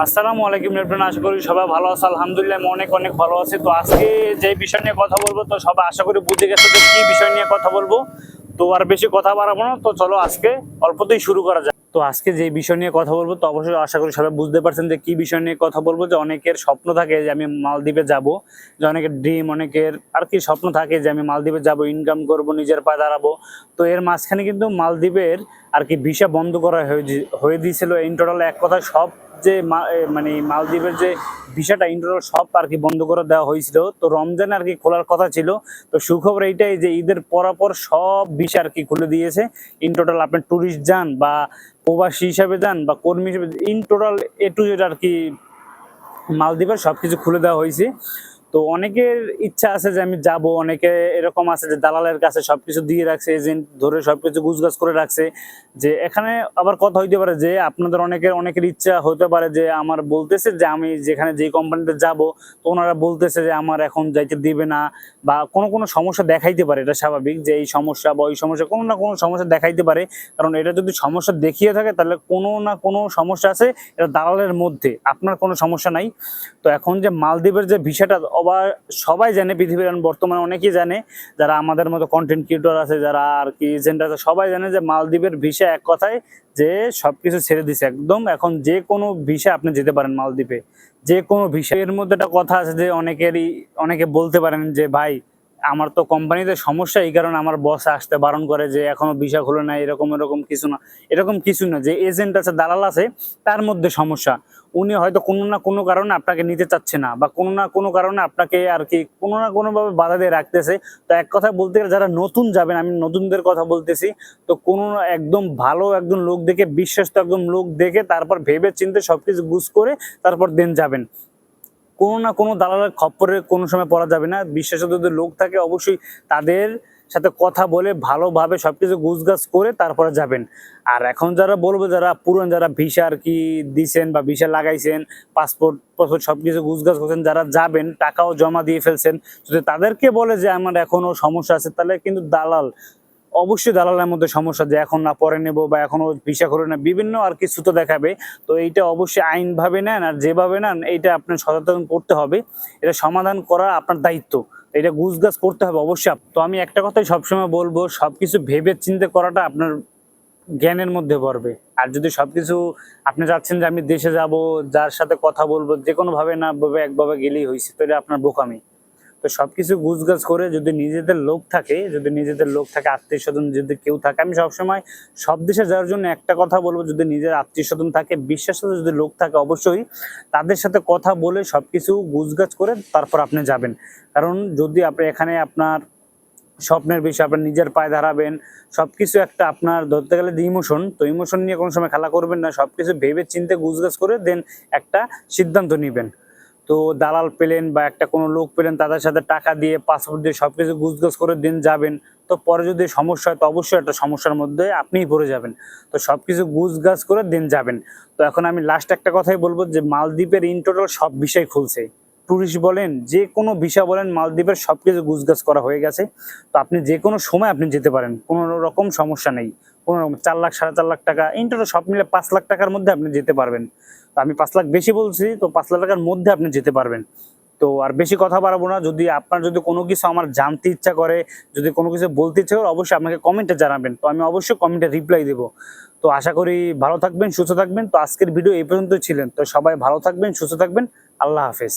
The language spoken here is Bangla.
আসসালামু আলাইকুম নেটফ্রেন্ড, আশা করি সবাই ভালো আছে। আলহামদুলিল্লাহ আমি অনেক অনেক ভালো আছি। তো আজকে যে বিষয় নিয়ে কথা বলবো, তো সবাই আশা করি বুঝে গেছে যে কি বিষয় নিয়ে কথা বলবো। তো আর বেশি কথা বাড়াবো না, তো চলো আজকে অল্পতেই শুরু করা যাক। তো আজকে যে বিষয় নিয়ে কথা বলবো, তো অবশ্যই আশা করি সবাই বুঝতে পারছেন যে কি বিষয় নিয়ে কথা বলবো। যে অনেকের স্বপ্ন থাকে যে আমি মালদ্বীপে যাব, যে অনেকের ড্রিম, অনেকের আর কি স্বপ্ন থাকে যে আমি মালদ্বীপে যাব, ইনকাম করব, নিজের পায়ে দাঁড়াবো। তো এর মাঝখানে কিন্তু মালদ্বীপের আর কি ভিসা বন্ধ করা হয়ে দিয়েছিল। ইন টোটাল এক কথা সব যে মানে মালদ্বীপের যে ভিসাটা ইন টোটাল সব আর কি বন্ধ করে দেওয়া হয়েছিল। তো রমজানে আর কি খোলার কথা ছিল। তো সুখবর এইটাই যে ঈদের পরাপর সব ভিসা আর কি খুলে দিয়েছে। ইন টোটাল আপনি ট্যুরিস্ট যান বা প্রবাসী হিসাবে যান বা কর্মী হিসেবে, in total A to Z আর কি মালদ্বীপের সবকিছু খুলে দেওয়া হয়েছে। তো অনেকের ইচ্ছা আছে যে আমি যাব, অনেকে এরকম আছে যে দালালের কাছে সবকিছু দিয়ে রাখছে, এজেন্ট ধরে সবকিছু গুছগাছ করে রাখছে। যে এখানে আবার কথা হইতে পারে যে আপনাদের অনেকের ইচ্ছা হতে পারে যে আমার বলতেছে যে আমি যেখানে যে কোম্পানিতে যাব, তো ওনারা বলতেছে যে আমার এখন যাইতে দিবে না, বা কোনো সমস্যা দেখাইতে পারে। এটা স্বাভাবিক যে এই সমস্যা বা ওই সমস্যা, কোনো না কোনো সমস্যা দেখাইতে পারে। কারণ এটা যদি সমস্যা দেখিয়ে থাকে তাহলে কোনো না কোনো সমস্যা আছে, এটা দালালের মধ্যে, আপনার কোনো সমস্যা নাই। তো এখন যে মালদ্বীপের যে ভিসাটা সবাই জানে, পৃথিবীর বর্তমানে অনেকেই জানে, যারা আমাদের মতো কন্টেন্ট ক্রিয়েটর আছে, যারা আর কি এজেন্ট আছে, সবাই জানে যে মালদ্বীপের ভিসা এক কথায় যে সবকিছু ছেড়ে দিছে একদম। এখন যে কোনো ভিসা আপনি যেতে পারেন মালদ্বীপে, যে কোনো ভিসা। এর মধ্যে একটা কথা আছে যে অনেকে বলতে পারেন যে ভাই আমার তো কোম্পানিতে সমস্যা, এই কারণে আমার বস আসতে বারণ করে যে এখনো ভিসা খুলে নাই। এরকম কিছু না, এরকম কিছু না। যে এজেন্ট আছে, দালাল আছে, তার মধ্যে সমস্যা। উনি হয়তো কোনো না কোনো কারণে আপনাকে নিতে চাচ্ছে না, বা কোনো না কোনো কারণে আপনাকে আর কি কোনো না কোনো ভাবে বাধা দিয়ে রাখতেছে। তো এক কথা বলতে গেলে যারা নতুন যাবেন, আমি নতুনদের কথা বলতেছি, তো কোনো একদম ভালো একজন লোক দেখে, বিশ্বস্ত একদম লোক দেখে, তারপর ভেবে চিন্তে সবকিছু গুছ করে তারপর দেন যাবেন। কোনো না কোনো দালালের খপ্পরে কোনো সময় পড়া যাবে না। বিশ্বাসী যদি লোক থাকে অবশ্যই তাদের সাথে কথা বলে ভালোভাবে সবকিছু গুছগাছ করে তারপরে যাবেন। আর এখন যারা বলবো, যারা পুরান, যারা ভিসা আর কি দিছেন বা ভিসা লাগাইছেন, পাসপোর্ট সবকিছু গুছগাছ করছেন, যারা যাবেন টাকাও জমা দিয়ে ফেলছেন, যদি তাদেরকে বলে যে আমার এখনো সমস্যা আছে, তাহলে কিন্তু অবশ্যই দালালের মধ্যে সমস্যা, যে এখন না পরে নেব বা এখনো ভিসা করে না, বিভিন্ন আর কি ছুতো দেখাবে। তো এইটা অবশ্যই আইন ভাবে নেন, আর যেভাবে নেন এইটা আপনার সচেতন করতে হবে। এটা সমাধান করা আপনার দায়িত্ব, এটা গুছগাছ করতে হবে অবশ্যই। তো আমি একটা কথাই সবসময় বলবো, সবকিছু ভেবে চিন্তে করাটা আপনার জ্ঞানের মধ্যে পড়বে। আর যদি সবকিছু আপনি চাচ্ছেন যে আমি দেশে যাব, যার সাথে কথা বলবো, যে কোনো ভাবে না ভাবে একভাবে গেলেই হয়েছে, তো এটা আপনার বোকামি। তো সবকিছু গুছগাছ করে যদি নিজেদের লোক থাকে, আত্মীয় স্বজন যদি কেউ থাকে, আমি সবসময় সব দেশে যাওয়ার জন্য একটা কথা বলবো, যদি নিজের আত্মীয় স্বজন থাকে, বিশ্বাসের যদি লোক থাকে, অবশ্যই তাদের সাথে কথা বলে সবকিছু গুছগাছ করে তারপর আপনি যাবেন। কারণ যদি আপনি এখানে আপনার স্বপ্নের বিষয়, আপনার নিজের পায়ে দাঁড়াবেন, সবকিছু একটা আপনার ধরতে গেলে যে ইমোশন, তো ইমোশন নিয়ে কোনো সময় খেলা করবেন না। সবকিছু ভেবে চিন্তে গুছগাছ করে দেন একটা সিদ্ধান্ত নিবেন। তো দালাল পেলেন বা একটা কোনো লোক পেলেন, তাদের সাথে টাকা দিয়ে, পাসপোর্ট দিয়ে সবকিছু গুছগাছ করে দিন যাবেন। তো পরে যদি সমস্যা হয়, তো অবশ্যই একটা সমস্যার মধ্যে আপনিই পড়ে যাবেন। তো সবকিছু গুছগাছ করে দিন যাবেন। তো এখন আমি লাস্ট একটা কথাই বলবো, যে মালদ্বীপের ইন টোটাল সব বিষয় খুলছে। ট্যুরিস্ট বলেন, যে কোনো ভিসা বলেন, মালদ্বীপের সবকিছু গুছগাছ করা হয়ে গেছে। তো আপনি যে কোনো সময় আপনি যেতে পারেন, কোনো রকম সমস্যা নেই। কোনো রকম 4 লাখ, 4.5 লাখ টাকা, ইন টোটাল সব মিলে 5 লাখ টাকার মধ্যে আপনি যেতে পারবেন। তো আমি 5 লাখ বেশি বলছি, তো 5 লাখ টাকার মধ্যে আপনি যেতে পারবেন। তো আর বেশি কথা বাড়াবো না। যদি আপনার কোনো কিছু আমার জানতে ইচ্ছা করে, যদি কোনো কিছু বলতে ইচ্ছা করে, অবশ্যই আপনাকে কমেন্টে জানাবেন। তো আমি অবশ্যই কমেন্টে রিপ্লাই দেবো। তো আশা করি ভালো থাকবেন, সুস্থ থাকবেন। তো আজকের ভিডিও এই পর্যন্তই ছিলেন। তো সবাই ভালো থাকবেন, সুস্থ থাকবেন। আল্লাহ হাফেজ।